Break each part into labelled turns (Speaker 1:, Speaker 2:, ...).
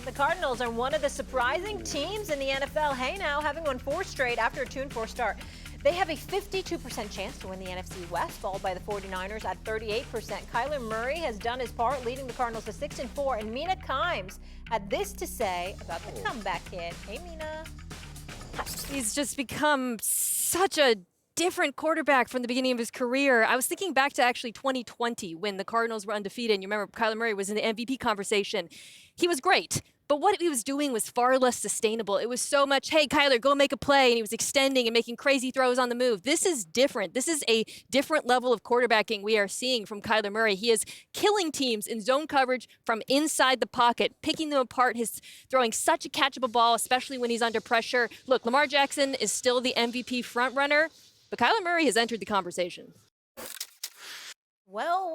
Speaker 1: The Cardinals are one of the surprising teams in the NFL. Hey now, having won 4 straight after a 2-4 start. They have a 52% chance to win the NFC West, followed by the 49ers at 38%. Kyler Murray has done his part, leading the Cardinals to 6-4. And Mina Kimes had this to say about the comeback kid. Hey, Mina.
Speaker 2: He's just become such a different quarterback from the beginning of his career. I was thinking back to actually 2020 when the Cardinals were undefeated. And you remember Kyler Murray was in the MVP conversation. He was great. But what he was doing was far less sustainable. It was so much, hey, Kyler, go make a play. And he was extending and making crazy throws on the move. This is different. This is a different level of quarterbacking we are seeing from Kyler Murray. He is killing teams in zone coverage from inside the pocket, picking them apart. He's throwing such a catchable ball, especially when he's under pressure. Look, Lamar Jackson is still the MVP frontrunner, but Kyler Murray has entered the conversation.
Speaker 1: Well,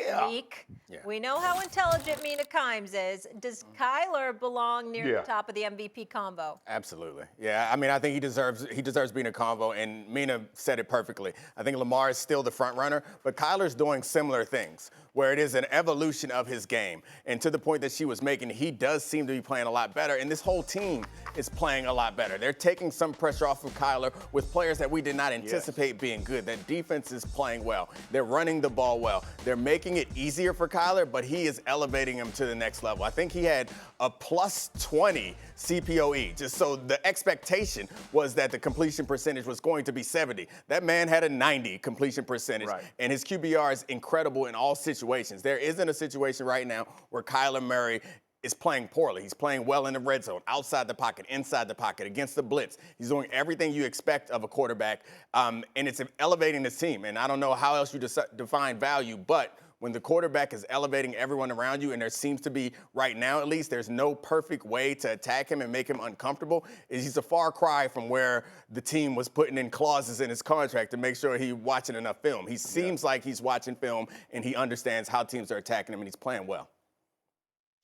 Speaker 3: Yeah.
Speaker 1: Meek. Yeah. We know how intelligent Mina Kimes is. Does Kyler belong near the top of the MVP combo?
Speaker 3: Absolutely. Yeah, I mean, I think he deserves being a combo, and Mina said it perfectly. I think Lamar is still the front runner, but Kyler's doing similar things, where it is an evolution of his game. And to the point that she was making, he does seem to be playing a lot better, and this whole team is playing a lot better. They're taking some pressure off of Kyler with players that we did not anticipate being good. That defense is playing well. They're running the ball well. They're making it easier for Kyler, but he is elevating him to the next level. I think he had a plus 20 CPOE, just so the expectation was that the completion percentage was going to be 70. That man had a 90 completion percentage, and his QBR is incredible in all situations. There isn't a situation right now where Kyler Murray is playing poorly. He's playing well in the red zone, outside the pocket, inside the pocket, against the blitz. He's doing everything you expect of a quarterback, and it's elevating this team. And I don't know how else you define value, but when the quarterback is elevating everyone around you, and there seems to be, right now at least, there's no perfect way to attack him and make him uncomfortable, he's a far cry from where the team was putting in clauses in his contract to make sure he's watching enough film. He seems like he's watching film, and he understands how teams are attacking him, and he's playing well.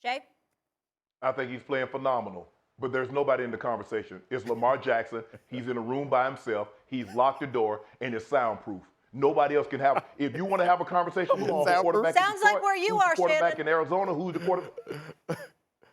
Speaker 1: Jay?
Speaker 4: I think he's playing phenomenal, but there's nobody in the conversation. It's Lamar Jackson. He's in a room by himself. He's locked the door, and it's soundproof. Nobody else can have. If you want to have a conversation with the quarterback,
Speaker 1: sounds like where you are,
Speaker 4: quarterback in Arizona, who's the quarterback?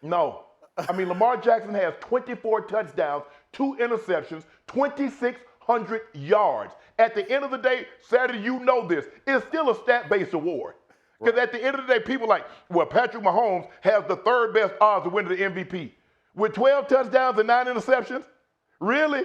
Speaker 4: No, I mean Lamar Jackson has 24 touchdowns, 2 interceptions, 2,600 yards. At the end of the day, Saturday, you know this. It's still a stat-based award. Because at the end of the day, people like, well, Patrick Mahomes has the 3rd best odds of winning the MVP. With 12 touchdowns and 9 interceptions? Really?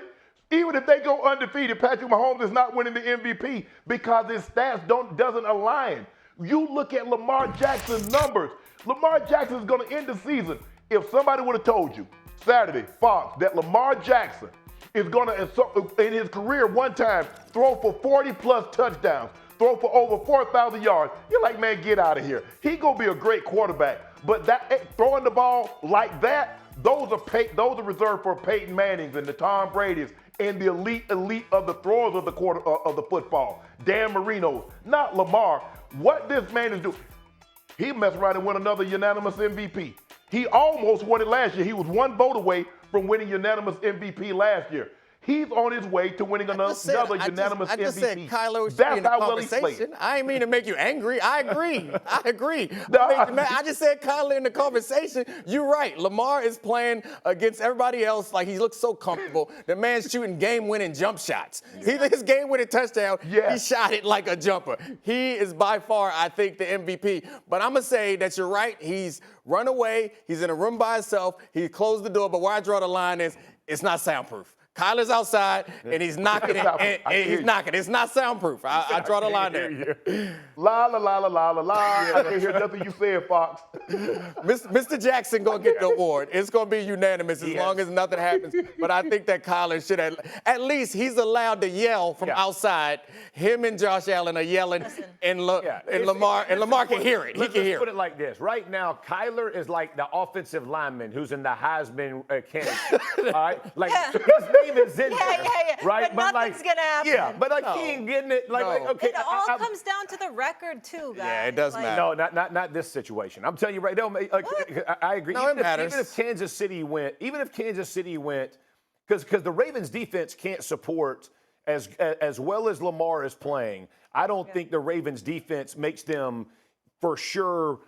Speaker 4: Even if they go undefeated, Patrick Mahomes is not winning the MVP because his stats doesn't align. You look at Lamar Jackson's numbers. Lamar Jackson is going to end the season. If somebody would have told you Saturday, Fox, that Lamar Jackson is going to, in his career one time, throw for 40-plus touchdowns, throw for over 4,000 yards. You're like, man, get out of here. He gonna be a great quarterback, but that throwing the ball like that, those are reserved for Peyton Mannings and the Tom Brady's and the elite of the throwers of the football. Dan Marino's, not Lamar. What this man is doing, he messed around and win another unanimous MVP. He almost won it last year. He was 1 vote away from winning unanimous MVP last year. He's on his way to winning another unanimous MVP.
Speaker 3: I just said Kyler was in the conversation. I ain't mean to make you angry. I agree. I just said Kyler in the conversation. You're right. Lamar is playing against everybody else like he looks so comfortable. The man's shooting game-winning jump shots. His game-winning touchdown, he shot it like a jumper. He is by far, I think, the MVP. But I'm going to say that you're right. He's run away. He's in a room by himself. He closed the door. But where I draw the line is it's not soundproof. Kyler's outside, and he's knocking it, and he's knocking. It's not soundproof. I draw the line there.
Speaker 4: La, la, la, la, la, la, la. I can't hear nothing you said, Fox.
Speaker 3: Mr. Jackson going to get the award. It's going to be unanimous as long as nothing happens. But I think that Kyler should have, at least he's allowed to yell from outside. Him and Josh Allen are yelling, and Lamar can hear it. He can hear it.
Speaker 5: Let's put it like this. Right now, Kyler is like the offensive lineman who's in the Heisman candidate. All right? Like, his name is in there. Right?
Speaker 1: But nothing's going to happen.
Speaker 5: Yeah, but like he ain't getting it. Okay.
Speaker 1: It all comes down to the record, too, guys.
Speaker 3: Yeah, it does matter.
Speaker 5: No, not this situation. I'm telling you right now, I agree.
Speaker 3: No, it matters.
Speaker 5: Even if Kansas City went, because the Ravens defense can't support as well as Lamar is playing. I don't think the Ravens defense makes them for sure,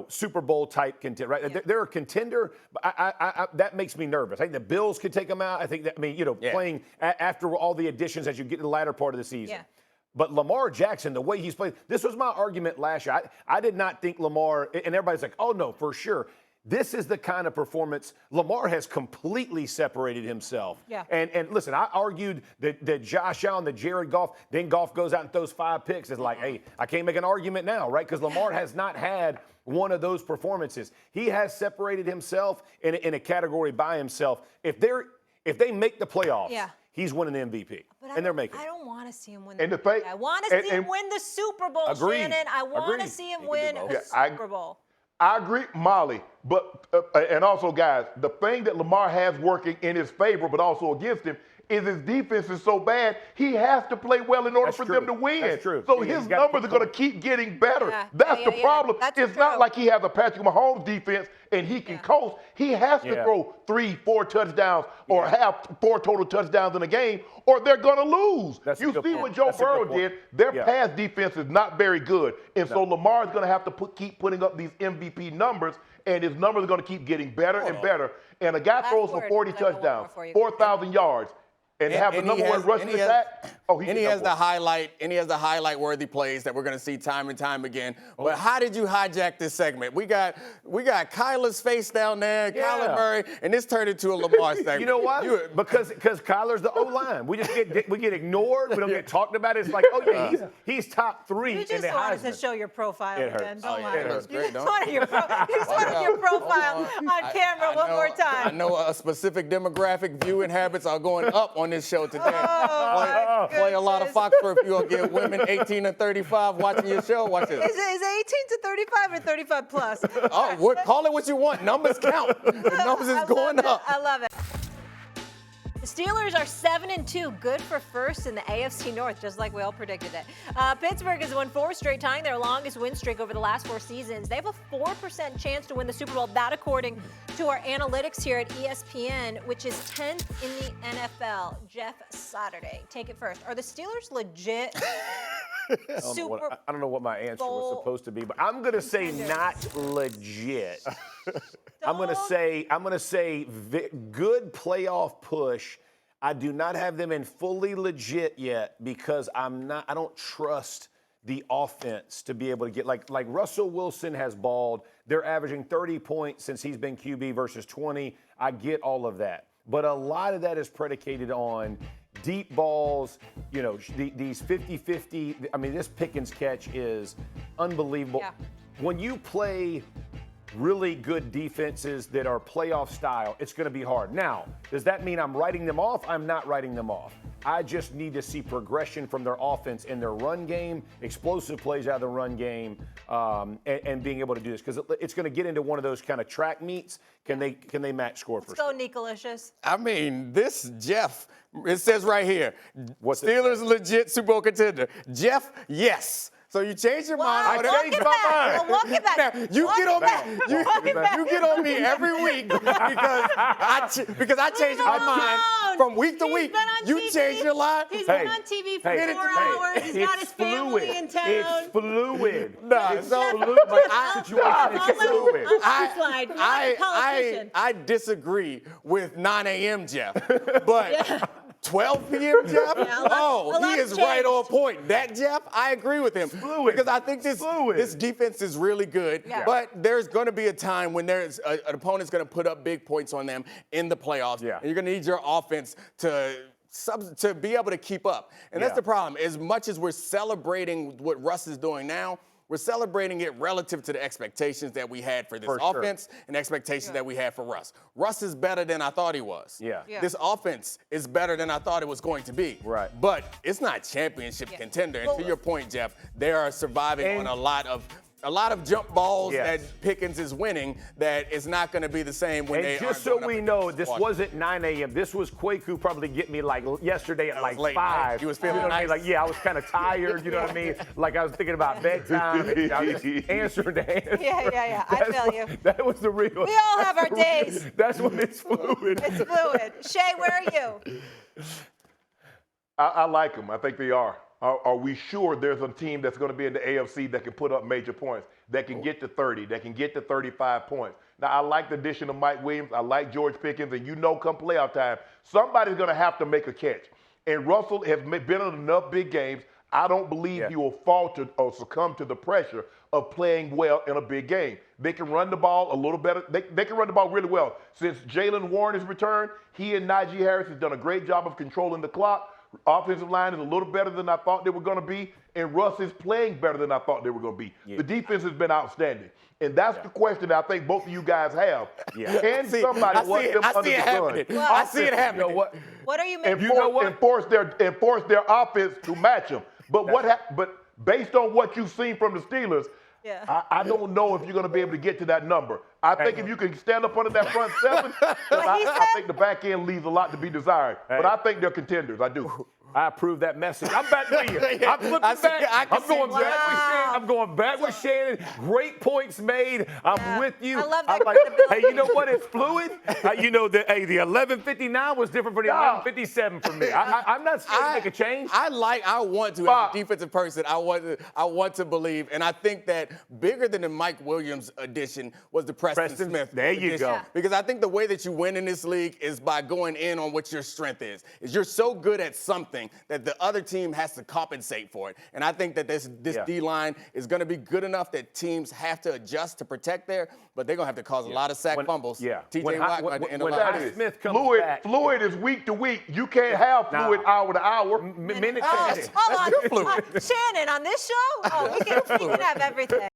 Speaker 5: Super Bowl type contender, right? Yeah. They're a contender, but that makes me nervous. I think the Bills could take them out. I think that, playing after all the additions as you get to the latter part of the season.
Speaker 1: Yeah.
Speaker 5: But Lamar Jackson, the way he's played, this was my argument last year. I did not think Lamar, and everybody's like, oh no, for sure. This is the kind of performance Lamar has completely separated himself.
Speaker 1: Yeah.
Speaker 5: And listen, I argued that Josh Allen, that Jared Goff, then Goff goes out and throws 5 picks. It's like, hey, I can't make an argument now, right? Because Lamar has not had one of those performances. He has separated himself in a category by himself. If they make the playoffs, he's winning the MVP. And they're making it.
Speaker 1: I don't want to see him win
Speaker 4: And
Speaker 1: the
Speaker 4: the thing,
Speaker 1: I want to see him win the Super Bowl,
Speaker 5: Agreed.
Speaker 1: Shannon. I want to see him win the Super Bowl.
Speaker 4: I agree, Molly, but and also, guys, the thing that Lamar has working in his favor, but also against him, is his defense is so bad, he has to play well in order for them to win.
Speaker 5: That's true.
Speaker 4: So his numbers are going to keep getting better. That's the problem. It's not like he has a Patrick Mahomes defense and he can coast. He has to throw 3-4 touchdowns or have 4 total touchdowns in a game, or they're going to lose. You see what Joe Burrow did. Their pass defense is not very good. And so Lamar is going to have to keep putting up these MVP numbers, and his numbers are going to keep getting better and better. And a guy throws for 40 touchdowns, 4,000 yards, and have the number one rushing attack.
Speaker 3: And he has the highlight-worthy plays that we're going to see time and time again. But how did you hijack this segment? We got Kyler's face down there, Kyler Murray, and this turned into a Lamar segment.
Speaker 5: You know what? Because Kyler's the O-line. We get ignored. We don't get talked about. It's like, he's top 3 in the Heisman.
Speaker 1: You just wanted to show your profile again. Don't lie.
Speaker 3: It hurts.
Speaker 1: You just wanted your profile on camera one more time.
Speaker 3: I know a specific demographic viewing habits are going up on this show today. Play a lot of Foxworth. You're going to get women 18 to 35 watching your show. Watch this.
Speaker 1: Is it 18 to 35 or 35 plus?
Speaker 3: Call it what you want. Numbers count. The numbers is going up.
Speaker 1: I love it. The Steelers are 7-2, good for first in the AFC North, just like we all predicted it. Pittsburgh has won 4 straight, tying their longest win streak over the last 4 seasons. They have a 4% chance to win the Super Bowl. That, according to our analytics here at ESPN, which is 10th in the NFL. Jeff Saturday, take it first. Are the Steelers legit?
Speaker 5: I don't know what my answer was supposed to be, but I'm going to say not legit. I'm going to say good playoff push. I do not have them in fully legit yet because I don't trust the offense to be able to get like Russell Wilson has balled. They're averaging 30 points since he's been QB versus 20. I get all of that. But a lot of that is predicated on deep balls, these 50-50. I mean, this Pickens catch is unbelievable.
Speaker 1: Yeah.
Speaker 5: When you play really good defenses that are playoff style, it's going to be hard. Now, does that mean I'm writing them off? I'm not writing them off. I just need to see progression from their offense in their run game, explosive plays out of the run game, and being able to do this because it's going to get into one of those kind of track meets. Can they match score for sure?
Speaker 1: Let's go, Nicolicious.
Speaker 3: I mean, this Jeff, it says right here, Steelers legit Super Bowl contender. Jeff, yes. So you changed your mind.
Speaker 5: I changed my mind.
Speaker 1: Walk it back.
Speaker 3: Now, you get on me every week because I change my mind from week to week. You change your line.
Speaker 1: He's been on TV for 4 hours. He's got his family in town.
Speaker 5: It's fluid.
Speaker 3: I disagree with 9 a.m. Jeff, but 12 p.m. Jeff? He is right on point. That Jeff, I agree with him. Because I think this defense is really good. Yeah. But there's going to be a time when there's an opponent's going to put up big points on them in the playoffs. Yeah. And you're going to need your offense to be able to keep up. And that's the problem. As much as we're celebrating what Russ is doing now, we're celebrating it relative to the expectations that we had for this offense and expectations that we had for Russ. Russ is better than I thought he was. Yeah. This offense is better than I thought it was going to be. Right. But it's not championship contender. And to your point, Jeff, they are surviving on a lot of jump balls that Pickens is winning that is not going to be the same when they are. And just so we know, this wasn't 9 a.m. This was Kwaku probably get me like yesterday at like 5. You was feeling nice. Like, I was kind of tired, you know what I mean? Like I was thinking about bedtime. I was just answering the hands.
Speaker 1: Yeah. I feel you.
Speaker 5: That was the real.
Speaker 1: We all have our days.
Speaker 5: That's when it's fluid.
Speaker 1: It's fluid. Shay, where are you?
Speaker 4: I like them. I think they are. Are we sure there's a team that's going to be in the AFC that can put up major points, that can get to 30, that can get to 35 points? Now, I like the addition of Mike Williams. I like George Pickens. And come playoff time, somebody's going to have to make a catch. And Russell has been in enough big games. I don't believe he will falter or succumb to the pressure of playing well in a big game. They can run the ball a little better. They can run the ball really well. Since Jalen Warren has returned, he and Najee Harris has done a great job of controlling the clock. Offensive line is a little better than I thought they were going to be, and Russ is playing better than I thought they were going to be. The defense has been outstanding, and that's the question that I think both of you guys have. Can somebody want them under the sun?
Speaker 3: Well, I see it happening.
Speaker 4: You know
Speaker 1: what are you making?
Speaker 4: Enforce their offense to match them. But but based on what you've seen from the Steelers, I don't know if you're going to be able to get to that number. I think if you can stand up under that front seven, I think the back end leaves a lot to be desired. But I think they're contenders. I do.
Speaker 5: I approve that message. I'm back with you. I'm flipping back. I'm going back with Shannon. Great points made. I'm with you.
Speaker 1: I love that
Speaker 5: hey, you know what? It's fluid. The 11:59 was different from the 11:57 for me. I'm not scared to make a change.
Speaker 3: I want to, as a defensive person, I want to believe. And I think that bigger than the Mike Williams addition was the Preston Smith
Speaker 5: There you
Speaker 3: addition.
Speaker 5: go.
Speaker 3: Because I think the way that you win in this league is by going in on what your strength is. You're so good at something that the other team has to compensate for it. And I think that this D-line is going to be good enough that teams have to adjust to protect there, but they're going to have to cause a lot of sack fumbles.
Speaker 5: T.J. Watt in the line. Smith comes back.
Speaker 4: Fluid is week to week. You can't have fluid hour to hour.
Speaker 5: Minute to minute.
Speaker 1: Hold on. Shannon, on this show, we can have everything.